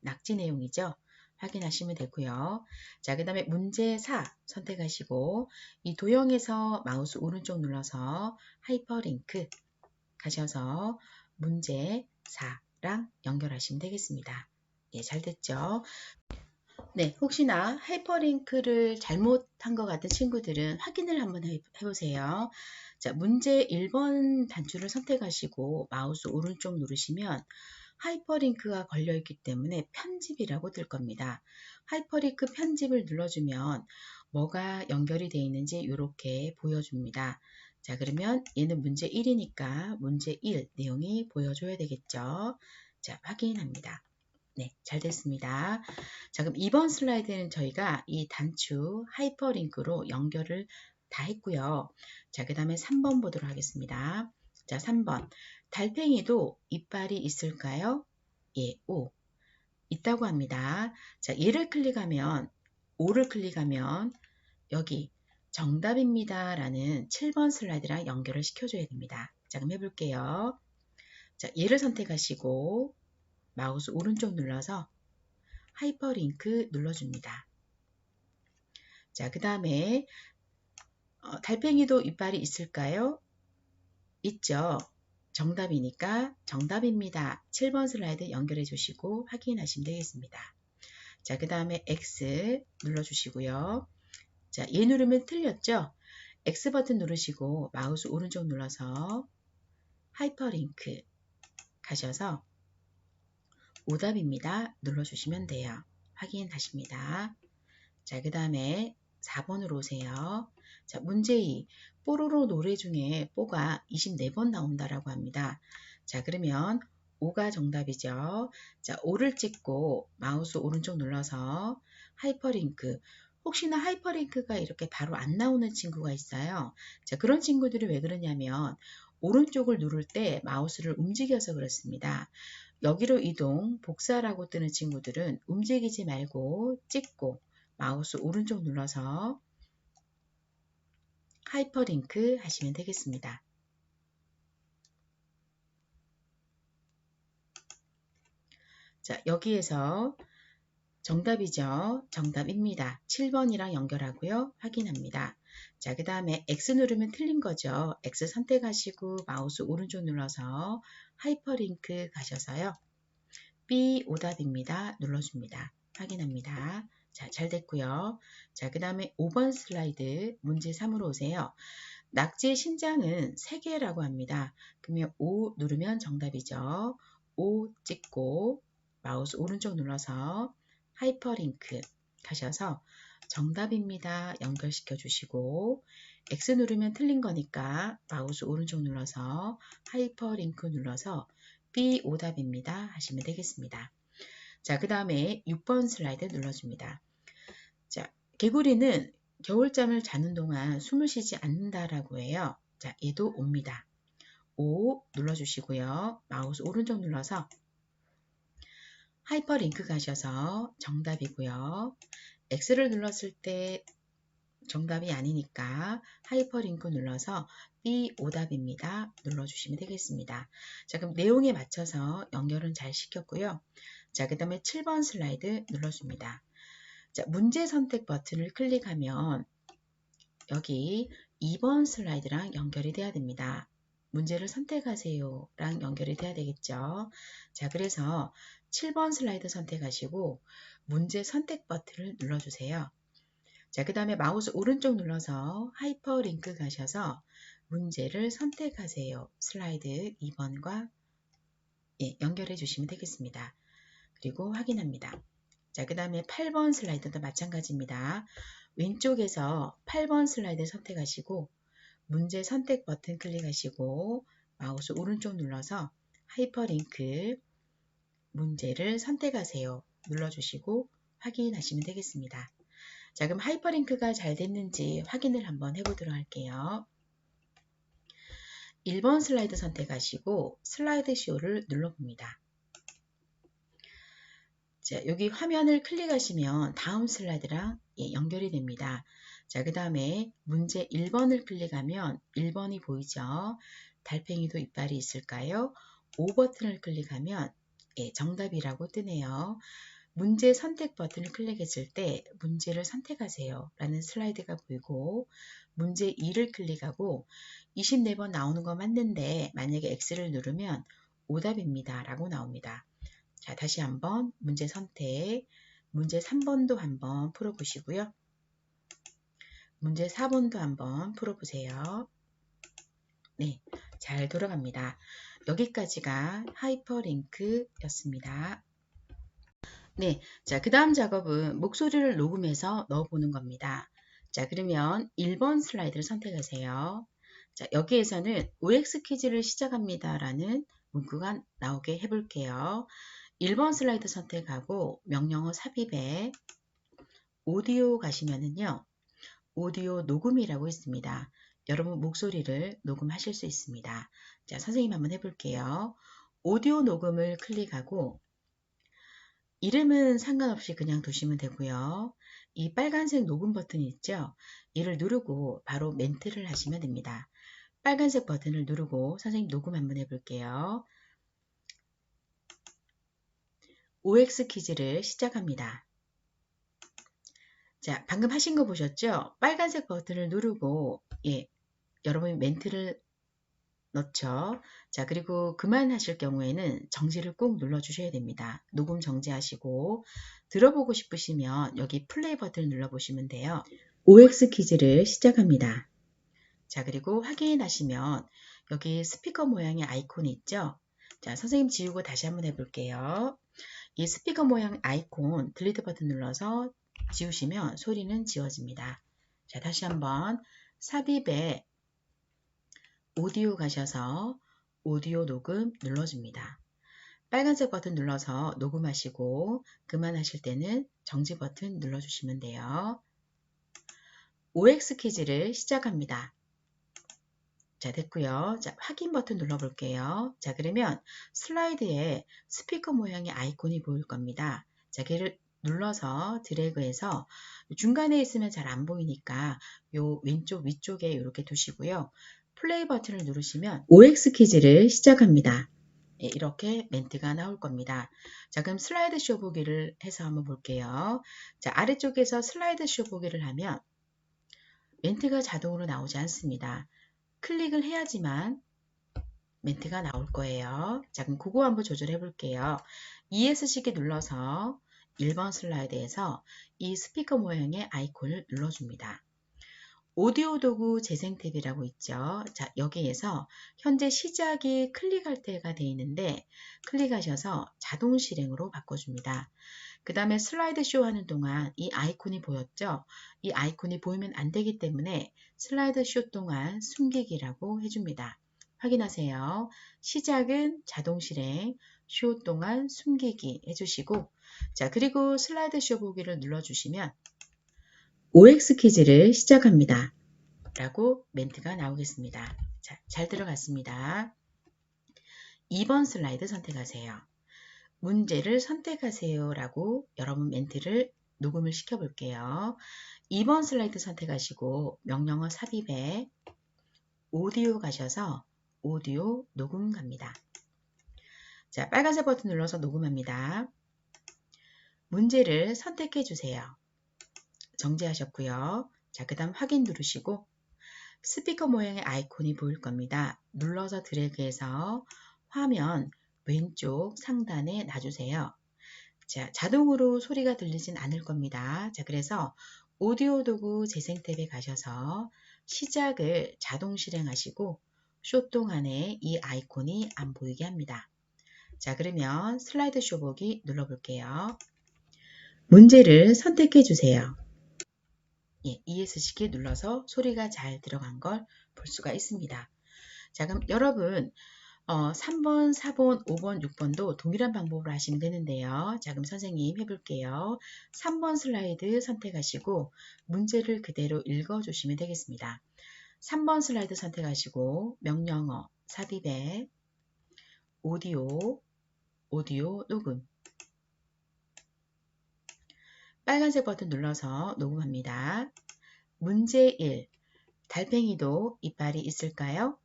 낙지 내용이죠. 확인하시면 되고요. 자, 그 다음에 문제 4 선택하시고 이 도형에서 마우스 오른쪽 눌러서 하이퍼링크 가셔서 문제 4랑 연결하시면 되겠습니다. 예, 잘 됐죠? 네, 혹시나 하이퍼링크를 잘못한 것 같은 친구들은 확인을 한번 해보세요. 자, 문제 1번 단추를 선택하시고 마우스 오른쪽 누르시면 하이퍼링크가 걸려있기 때문에 편집이라고 뜰 겁니다. 하이퍼링크 편집을 눌러주면 뭐가 연결이 되어 있는지 이렇게 보여줍니다. 자, 그러면 얘는 문제 1이니까 문제 1 내용이 보여줘야 되겠죠. 자, 확인합니다. 네, 잘 됐습니다. 자, 그럼 2번 슬라이드는 저희가 이 단추 하이퍼링크로 연결을 다 했고요. 자, 그 다음에 3번 보도록 하겠습니다. 자, 3번. 달팽이도 이빨이 있을까요? 예, O. 있다고 합니다. 자, 얘를 클릭하면, O를 클릭하면 여기 정답입니다 라는 7번 슬라이드랑 연결을 시켜줘야 됩니다. 자, 그럼 해볼게요. 자, 얘를 선택하시고 마우스 오른쪽 눌러서 하이퍼링크 눌러줍니다. 자, 그 다음에 달팽이도 이빨이 있을까요? 있죠. 정답이니까 정답입니다. 7번 슬라이드 연결해 주시고 확인하시면 되겠습니다. 자, 그 다음에 X 눌러주시고요. 자, 얘 누르면 틀렸죠? X 버튼 누르시고 마우스 오른쪽 눌러서 하이퍼링크 가셔서 오답입니다. 눌러주시면 돼요. 확인하십니다. 자, 그 다음에 4번으로 오세요. 자, 문제 2. 뽀로로 노래 중에 뽀가 24번 나온다라고 합니다. 자, 그러면 5가 정답이죠. 자, 5를 찍고 마우스 오른쪽 눌러서 하이퍼링크. 혹시나 하이퍼링크가 이렇게 바로 안 나오는 친구가 있어요. 자, 그런 친구들이 왜 그러냐면 오른쪽을 누를 때 마우스를 움직여서 그렇습니다. 여기로 이동, 복사라고 뜨는 친구들은 움직이지 말고 찍고 마우스 오른쪽 눌러서 하이퍼링크 하시면 되겠습니다. 자, 여기에서 정답이죠. 정답입니다. 7번이랑 연결하고요. 확인합니다. 자, 그 다음에 X 누르면 틀린 거죠. X 선택하시고 마우스 오른쪽 눌러서 하이퍼링크 가셔서요. B 오답입니다. 눌러줍니다. 확인합니다. 자, 잘 됐고요. 자, 그 다음에 5번 슬라이드 문제 3으로 오세요. 낙지의 신장은 3개라고 합니다. 그러면 5 누르면 정답이죠. 5 찍고 마우스 오른쪽 눌러서 하이퍼링크 가셔서 정답입니다. 연결시켜 주시고 X 누르면 틀린 거니까 마우스 오른쪽 눌러서 하이퍼링크 눌러서 B 오답입니다. 하시면 되겠습니다. 자, 그 다음에 6번 슬라이드 눌러줍니다. 자, 개구리는 겨울잠을 자는 동안 숨을 쉬지 않는다라고 해요. 자, 얘도 옵니다. 5 눌러주시고요. 마우스 오른쪽 눌러서 하이퍼링크 가셔서 정답이고요. X를 눌렀을 때 정답이 아니니까 하이퍼링크 눌러서 B 오답입니다. 눌러주시면 되겠습니다. 자, 그럼 내용에 맞춰서 연결은 잘 시켰고요. 자, 그 다음에 7번 슬라이드 눌러줍니다. 자, 문제 선택 버튼을 클릭하면 여기 2번 슬라이드랑 연결이 돼야 됩니다. 문제를 선택하세요 랑 연결이 돼야 되겠죠. 자, 그래서 7번 슬라이드 선택하시고 문제 선택 버튼을 눌러주세요. 자, 그 다음에 마우스 오른쪽 눌러서 하이퍼링크 가셔서 문제를 선택하세요. 슬라이드 2번과 연결해 주시면 되겠습니다. 그리고 확인합니다. 자, 그 다음에 8번 슬라이드도 마찬가지입니다. 왼쪽에서 8번 슬라이드 선택하시고 문제 선택 버튼 클릭하시고 마우스 오른쪽 눌러서 하이퍼링크 문제를 선택하세요. 눌러주시고 확인하시면 되겠습니다. 자, 그럼 하이퍼링크가 잘 됐는지 확인을 한번 해보도록 할게요. 1번 슬라이드 선택하시고 슬라이드 쇼를 눌러봅니다. 자, 여기 화면을 클릭하시면 다음 슬라이드랑 연결이 됩니다. 자, 그 다음에 문제 1번을 클릭하면 1번이 보이죠? 달팽이도 이빨이 있을까요? 5 버튼을 클릭하면 정답이라고 뜨네요. 문제 선택 버튼을 클릭했을 때 문제를 선택하세요 라는 슬라이드가 보이고 문제 2를 클릭하고 24번 나오는 거 맞는데 만약에 X를 누르면 오답입니다 라고 나옵니다. 자, 다시 한번 문제 선택, 문제 3번도 한번 풀어보시고요. 문제 4번도 한번 풀어보세요. 네, 잘 돌아갑니다. 여기까지가 하이퍼링크였습니다. 네, 자, 그 다음 작업은 목소리를 녹음해서 넣어보는 겁니다. 자, 그러면 1번 슬라이드를 선택하세요. 자, 여기에서는 OX 퀴즈를 시작합니다 라는 문구가 나오게 해볼게요. 1번 슬라이드 선택하고 명령어 삽입에 오디오 가시면은요. 오디오 녹음이라고 있습니다. 여러분 목소리를 녹음하실 수 있습니다. 자, 선생님 한번 해볼게요. 오디오 녹음을 클릭하고 이름은 상관없이 그냥 두시면 되고요. 이 빨간색 녹음 버튼이 있죠? 이를 누르고 바로 멘트를 하시면 됩니다. 빨간색 버튼을 누르고 선생님 녹음 한번 해볼게요. OX 퀴즈를 시작합니다. 자, 방금 하신 거 보셨죠? 빨간색 버튼을 누르고 여러분이 멘트를 넣죠. 자, 그리고 그만하실 경우에는 정지를 꼭 눌러주셔야 됩니다. 녹음 정지하시고 들어보고 싶으시면 여기 플레이 버튼을 눌러보시면 돼요. OX 퀴즈를 시작합니다. 자, 그리고 확인하시면 여기 스피커 모양의 아이콘이 있죠. 자, 선생님 지우고 다시 한번 해볼게요. 이 스피커 모양 아이콘 딜리트 버튼 눌러서 지우시면 소리는 지워집니다. 자, 다시 한번 삽입에 오디오 가셔서 오디오 녹음 눌러줍니다. 빨간색 버튼 눌러서 녹음하시고 그만하실 때는 정지 버튼 눌러주시면 돼요. OX 퀴즈를 시작합니다. 자, 됐고요. 자, 확인 버튼 눌러볼게요. 자, 그러면 슬라이드에 스피커 모양의 아이콘이 보일 겁니다. 자, 걔를 눌러서 드래그해서 중간에 있으면 잘 안 보이니까 요 왼쪽 위쪽에 이렇게 두시고요. 플레이 버튼을 누르시면 OX 퀴즈를 시작합니다. 예, 이렇게 멘트가 나올 겁니다. 자, 그럼 슬라이드 쇼 보기를 해서 한번 볼게요. 자, 아래쪽에서 슬라이드 쇼 보기를 하면 멘트가 자동으로 나오지 않습니다. 클릭을 해야지만 멘트가 나올 거예요. 자, 그럼 그거 한번 조절해 볼게요. ESC키 눌러서 1번 슬라이드에서 이 스피커 모양의 아이콘을 눌러줍니다. 오디오 도구 재생 탭이라고 있죠. 자, 여기에서 현재 시작이 클릭할 때가 되어 있는데 클릭하셔서 자동 실행으로 바꿔줍니다. 그 다음에 슬라이드 쇼 하는 동안 이 아이콘이 보였죠? 이 아이콘이 보이면 안 되기 때문에 슬라이드 쇼 동안 숨기기라고 해줍니다. 확인하세요. 시작은 자동 실행, 쇼 동안 숨기기 해주시고, 자, 그리고 슬라이드 쇼 보기를 눌러주시면 OX 퀴즈를 시작합니다. 라고 멘트가 나오겠습니다. 자, 잘 들어갔습니다. 2번 슬라이드 선택하세요. 문제를 선택하세요 라고 여러분 멘트를 녹음을 시켜 볼게요. 2번 슬라이드 선택하시고 명령어 삽입에 오디오 가셔서 오디오 녹음 갑니다. 자, 빨간색 버튼 눌러서 녹음합니다. 문제를 선택해 주세요. 정지하셨고요. 자, 그 다음 확인 누르시고 스피커 모양의 아이콘이 보일 겁니다. 눌러서 드래그해서 화면 왼쪽 상단에 놔주세요. 자, 자동으로 소리가 들리진 않을 겁니다. 자, 그래서 오디오 도구 재생 탭에 가셔서 시작을 자동 실행하시고 쇼 동안에 이 아이콘이 안 보이게 합니다. 자, 그러면 슬라이드 쇼 보기 눌러볼게요. 문제를 선택해 주세요. 예, ESC키 눌러서 소리가 잘 들어간 걸 볼 수가 있습니다. 자, 그럼 여러분 3번, 4번, 5번, 6번도 동일한 방법으로 하시면 되는데요. 자, 그럼 선생님 해볼게요. 3번 슬라이드 선택하시고 문제를 그대로 읽어주시면 되겠습니다. 3번 슬라이드 선택하시고 명령어 삽입에 오디오 녹음 빨간색 버튼 눌러서 녹음합니다. 문제 1. 달팽이도 이빨이 있을까요?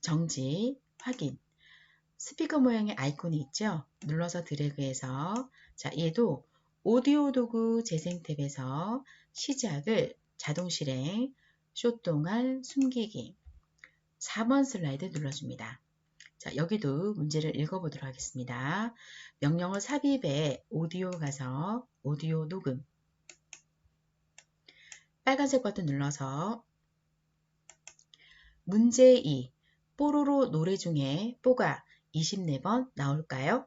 정지, 확인. 스피커 모양의 아이콘이 있죠? 눌러서 드래그해서 자, 얘도 오디오 도구 재생 탭에서 시작을 자동 실행, 쇼 동안 숨기기 4번 슬라이드 눌러줍니다. 자, 여기도 문제를 읽어보도록 하겠습니다. 명령어 삽입에 오디오 가서 오디오 녹음 빨간색 버튼 눌러서 문제 2. 뽀로로 노래 중에 뽀가 24번 나올까요?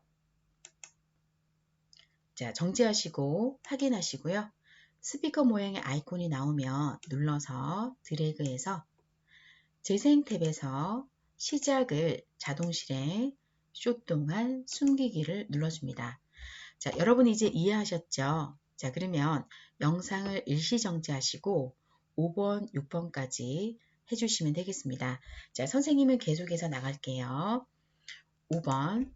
자, 정지하시고 확인하시고요. 스피커 모양의 아이콘이 나오면 눌러서 드래그해서 재생 탭에서 시작을 자동 실행, 쇼 동안 숨기기를 눌러줍니다. 자, 여러분 이제 이해하셨죠? 자, 그러면 영상을 일시 정지하시고 5번, 6번까지 해주시면 되겠습니다. 자, 선생님은 계속해서 나갈게요. 5번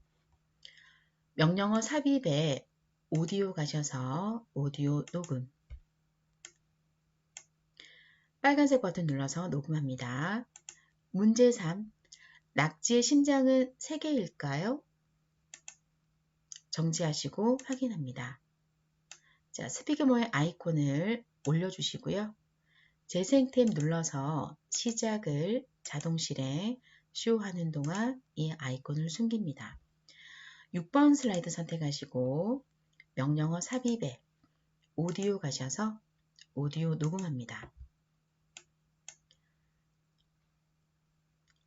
명령어 삽입에 오디오 가셔서 오디오 녹음 빨간색 버튼 눌러서 녹음합니다. 문제 3. 낙지의 심장은 3개일까요? 정지하시고 확인합니다. 자, 스피커 모양 아이콘을 올려주시고요. 재생 탭 눌러서 시작을 자동 실행, 쇼 하는 동안 이 아이콘을 숨깁니다. 6번 슬라이드 선택하시고 명령어 삽입에 오디오 가셔서 오디오 녹음합니다.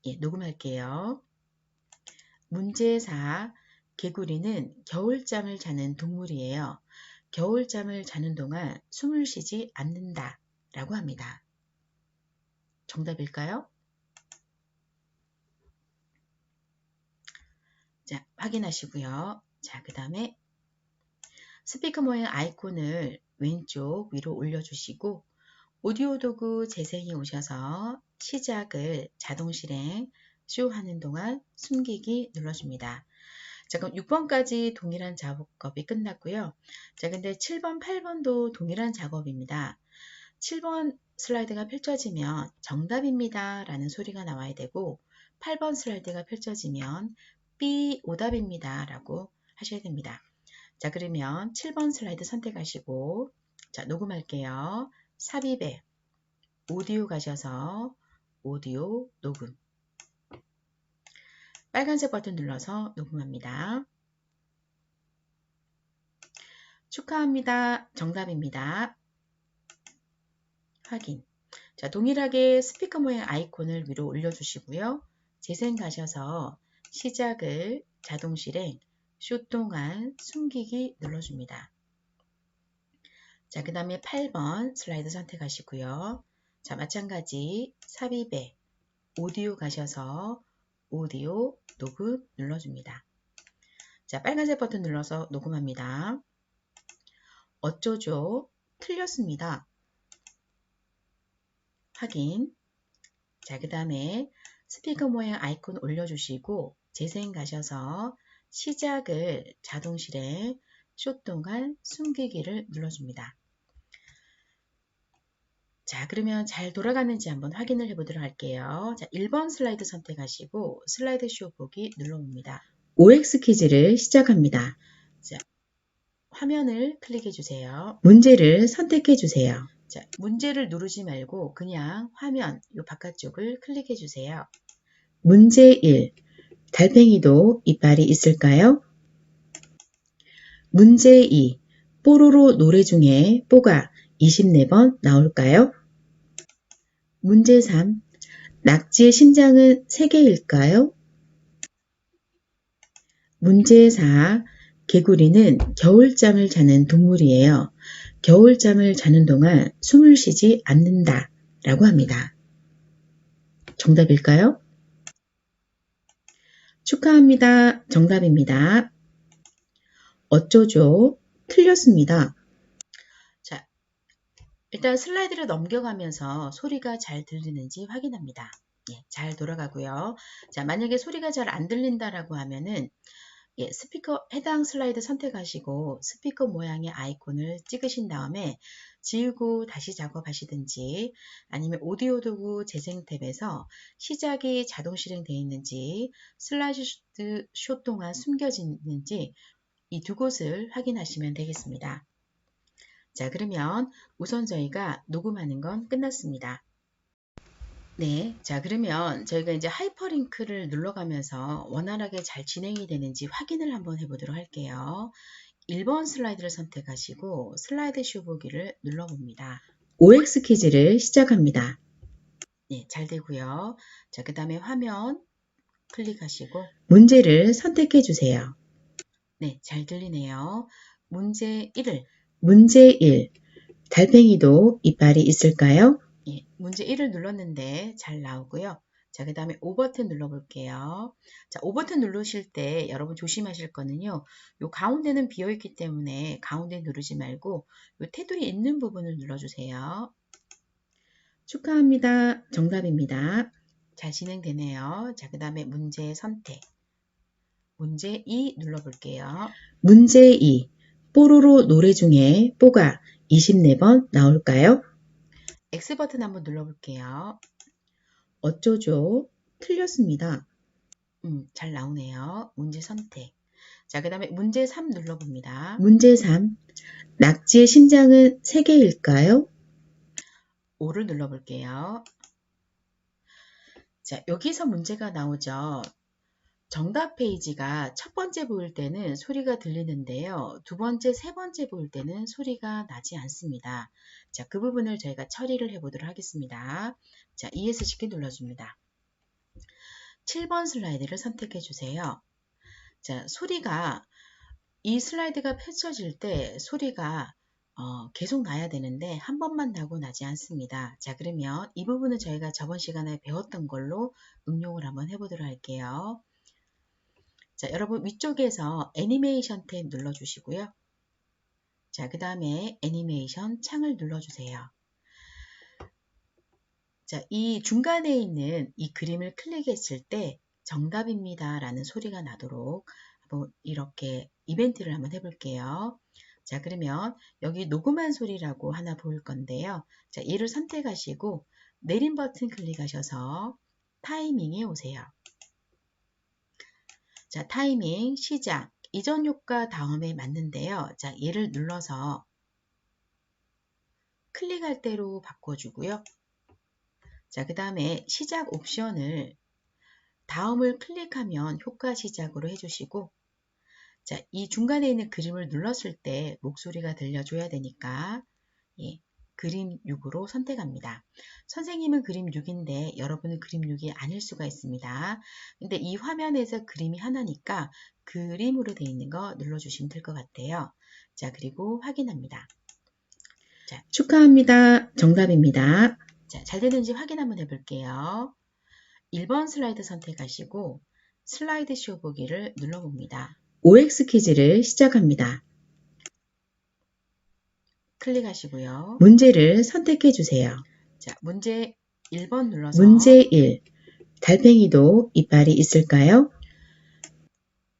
예, 녹음할게요. 문제 4. 개구리는 겨울잠을 자는 동물이에요. 겨울잠을 자는 동안 숨을 쉬지 않는다 라고 합니다. 정답일까요? 자, 확인하시고요. 자, 그 다음에 스피커 모양 아이콘을 왼쪽 위로 올려주시고 오디오 도구 재생이 오셔서 시작을 자동 실행, 쇼 하는 동안 숨기기 눌러줍니다. 자, 그럼 6번까지 동일한 작업이 끝났고요. 자, 근데 7번, 8번도 동일한 작업입니다. 7번 슬라이드가 펼쳐지면 정답입니다 라는 소리가 나와야 되고 8번 슬라이드가 펼쳐지면 B 오답입니다 라고 하셔야 됩니다. 자, 그러면 7번 슬라이드 선택하시고 자, 녹음할게요. 삽입에 오디오 가셔서 오디오 녹음. 빨간색 버튼 눌러서 녹음합니다. 축하합니다. 정답입니다. 확인. 자, 동일하게 스피커 모양 아이콘을 위로 올려주시고요. 재생 가셔서 시작을 자동 실행, 쇼 동안 숨기기 눌러줍니다. 자, 그 다음에 8번 슬라이드 선택하시고요. 자, 마찬가지 삽입에 오디오 가셔서 오디오 녹음 눌러줍니다. 자, 빨간색 버튼 눌러서 녹음합니다. 어쩌죠? 틀렸습니다. 확인. 자, 그 다음에 스피커 모양 아이콘 올려주시고 재생 가셔서 시작을 자동 실행, 쇼 동안 숨기기를 눌러줍니다. 자, 그러면 잘 돌아가는지 한번 확인을 해보도록 할게요. 자, 1번 슬라이드 선택하시고 슬라이드 쇼 보기 눌러봅니다. OX 퀴즈를 시작합니다. 자, 화면을 클릭해 주세요. 문제를 선택해 주세요. 자, 문제를 누르지 말고 그냥 화면 요 바깥쪽을 클릭해 주세요. 문제 1. 달팽이도 이빨이 있을까요? 문제 2. 뽀로로 노래 중에 뽀가 24번 나올까요? 문제 3. 낙지의 심장은 3개일까요? 문제 4. 개구리는 겨울잠을 자는 동물이에요. 겨울잠을 자는 동안 숨을 쉬지 않는다 라고 합니다. 정답일까요? 축하합니다. 정답입니다. 어쩌죠? 틀렸습니다. 자, 일단 슬라이드를 넘겨가면서 소리가 잘 들리는지 확인합니다. 예, 잘 돌아가고요. 자, 만약에 소리가 잘 안 들린다라고 하면은 예, 스피커 해당 슬라이드 선택하시고 스피커 모양의 아이콘을 찍으신 다음에 지우고 다시 작업하시든지 아니면 오디오 도구 재생 탭에서 시작이 자동 실행되어 있는지 슬라이드 쇼 동안 숨겨지는지 이 두 곳을 확인하시면 되겠습니다. 자, 그러면 우선 저희가 녹음하는 건 끝났습니다. 네, 자, 그러면 저희가 이제 하이퍼링크를 눌러가면서 원활하게 잘 진행이 되는지 확인을 한번 해보도록 할게요. 1번 슬라이드를 선택하시고 슬라이드 쇼 보기를 눌러봅니다. OX 퀴즈를 시작합니다. 네, 잘 되고요. 자, 그 다음에 화면 클릭하시고 문제를 선택해 주세요. 네, 잘 들리네요. 문제 1을 문제 1. 달팽이도 이빨이 있을까요? 예, 문제 1을 눌렀는데 잘 나오고요. 자, 그 다음에 5 버튼 눌러볼게요. 자, 5 버튼 누르실 때 여러분 조심하실 거는요. 요 가운데는 비어있기 때문에 가운데 누르지 말고 요 테두리 있는 부분을 눌러주세요. 축하합니다. 정답입니다. 잘 진행되네요. 자, 그 다음에 문제 선택. 문제 2 눌러볼게요. 문제 2. 뽀로로 노래 중에 뽀가 24번 나올까요? X 버튼 한번 눌러볼게요. 어쩌죠? 틀렸습니다. 잘 나오네요. 문제 선택. 자, 그 다음에 문제 3 눌러봅니다. 문제 3. 낙지의 심장은 3개일까요? 5를 눌러볼게요. 자, 여기서 문제가 나오죠. 정답 페이지가 첫 번째 보일 때는 소리가 들리는데요. 두 번째, 세 번째 보일 때는 소리가 나지 않습니다. 자, 그 부분을 저희가 처리를 해보도록 하겠습니다. 자, ESC 눌러줍니다. 7번 슬라이드를 선택해 주세요. 자, 소리가 이 슬라이드가 펼쳐질 때 소리가 계속 나야 되는데 한 번만 나고 나지 않습니다. 자, 그러면 이 부분은 저희가 저번 시간에 배웠던 걸로 응용을 한번 해보도록 할게요. 자, 여러분 위쪽에서 애니메이션 탭 눌러주시고요. 자, 그 다음에 애니메이션 창을 눌러주세요. 자, 이 중간에 있는 이 그림을 클릭했을 때 정답입니다 라는 소리가 나도록 한번 이렇게 이벤트를 한번 해볼게요. 자, 그러면 여기 녹음한 소리라고 하나 보일 건데요. 자, 얘를 선택하시고 내림 버튼 클릭하셔서 타이밍에 오세요. 자, 타이밍, 시작, 이전 효과 다음에 맞는데요. 자, 얘를 눌러서 클릭할 대로 바꿔주고요. 자, 그 다음에 시작 옵션을 다음을 클릭하면 효과 시작으로 해주시고, 자, 이 중간에 있는 그림을 눌렀을 때 목소리가 들려줘야 되니까 예, 그림 6으로 선택합니다. 선생님은 그림 6인데 여러분은 그림 6이 아닐 수가 있습니다. 근데 이 화면에서 그림이 하나니까 그림으로 되어 있는 거 눌러주시면 될 것 같아요. 자, 그리고 확인합니다. 자, 축하합니다. 정답입니다. 자, 잘 되는지 확인 한번 해볼게요. 1번 슬라이드 선택하시고 슬라이드 쇼 보기를 눌러봅니다. OX 퀴즈를 시작합니다. 클릭하시고요. 문제를 선택해 주세요. 자, 문제 1번 눌러서 문제 1. 달팽이도 이빨이 있을까요?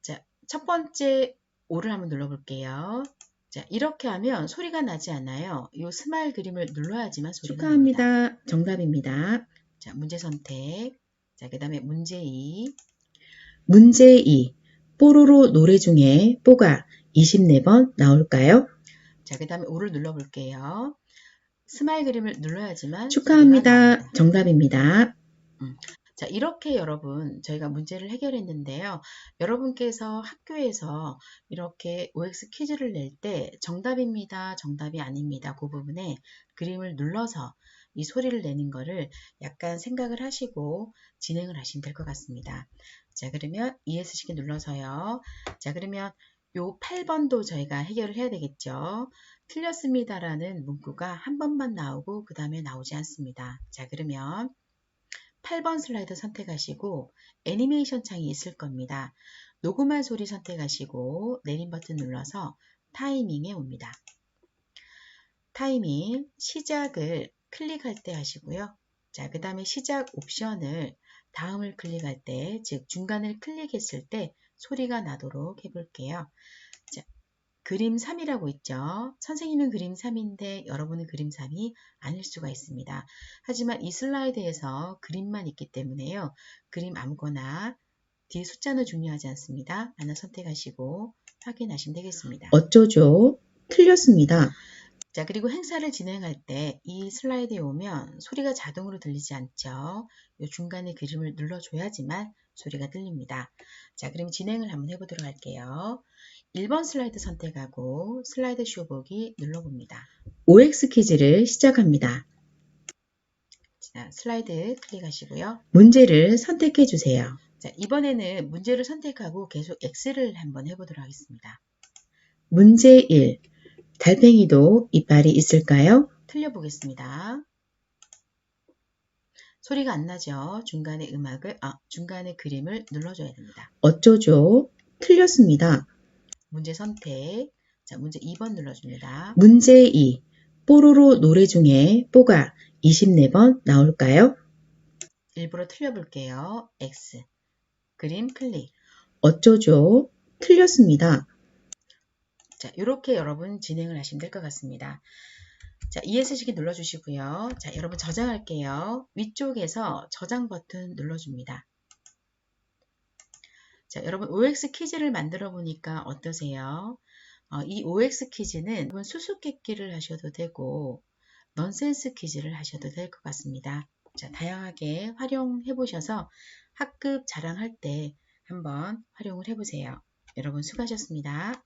자, 첫 번째 O를 한번 눌러볼게요. 자, 이렇게 하면 소리가 나지 않아요. 이 스마일 그림을 눌러야지만 소리가 납니다. 축하합니다. 정답입니다. 자, 문제 선택. 자, 그 다음에 문제 2. 문제 2. 뽀로로 노래 중에 뽀가 24번 나올까요? 자, 그 다음에 O를 눌러볼게요. 스마일 그림을 눌러야지만 소리가 축하합니다. 나옵니다. 정답입니다. 자, 이렇게 여러분 저희가 문제를 해결했는데요. 여러분께서 학교에서 이렇게 OX 퀴즈를 낼 때 정답입니다, 정답이 아닙니다. 그 부분에 그림을 눌러서 이 소리를 내는 거를 약간 생각을 하시고 진행을 하시면 될 것 같습니다. 자, 그러면 ESC 눌러서요. 자, 그러면 요 8번도 저희가 해결을 해야 되겠죠. 틀렸습니다라는 문구가 한 번만 나오고 그 다음에 나오지 않습니다. 자, 그러면 8번 슬라이드 선택하시고 애니메이션 창이 있을 겁니다. 녹음할 소리 선택하시고 내림 버튼 눌러서 타이밍에 옵니다. 타이밍 시작을 클릭할 때 하시고요. 자, 그 다음에 시작 옵션을 다음을 클릭할 때, 즉 중간을 클릭했을 때 소리가 나도록 해볼게요. 자, 그림 3이라고 있죠. 선생님은 그림 3인데 여러분은 그림 3이 아닐 수가 있습니다. 하지만 이 슬라이드에서 그림만 있기 때문에요. 그림 아무거나 뒤에 숫자는 중요하지 않습니다. 하나 선택하시고 확인하시면 되겠습니다. 어쩌죠? 틀렸습니다. 자, 그리고 행사를 진행할 때 이 슬라이드에 오면 소리가 자동으로 들리지 않죠. 이 중간에 그림을 눌러줘야지만 소리가 들립니다. 자, 그럼 진행을 한번 해보도록 할게요. 1번 슬라이드 선택하고 슬라이드 쇼 보기 눌러봅니다. OX 퀴즈를 시작합니다. 자, 슬라이드 클릭하시고요. 문제를 선택해 주세요. 자, 이번에는 문제를 선택하고 계속 X를 한번 해보도록 하겠습니다. 문제 1. 달팽이도 이빨이 있을까요? 틀려보겠습니다. 소리가 안 나죠? 중간에 중간에 그림을 눌러줘야 됩니다. 어쩌죠? 틀렸습니다. 문제 선택. 자, 문제 2번 눌러줍니다. 문제 2. 뽀로로 노래 중에 뽀가 24번 나올까요? 일부러 틀려볼게요. X. 그림 클릭. 어쩌죠? 틀렸습니다. 자, 이렇게 여러분 진행을 하시면 될 것 같습니다. 자, ESC 눌러주시고요. 자, 여러분 저장할게요. 위쪽에서 저장 버튼 눌러줍니다. 자, 여러분 OX 퀴즈를 만들어 보니까 어떠세요? 이 OX 퀴즈는 수수께끼를 하셔도 되고 넌센스 퀴즈를 하셔도 될 것 같습니다. 자, 다양하게 활용해 보셔서 학급 자랑할 때 한번 활용을 해보세요. 여러분 수고하셨습니다.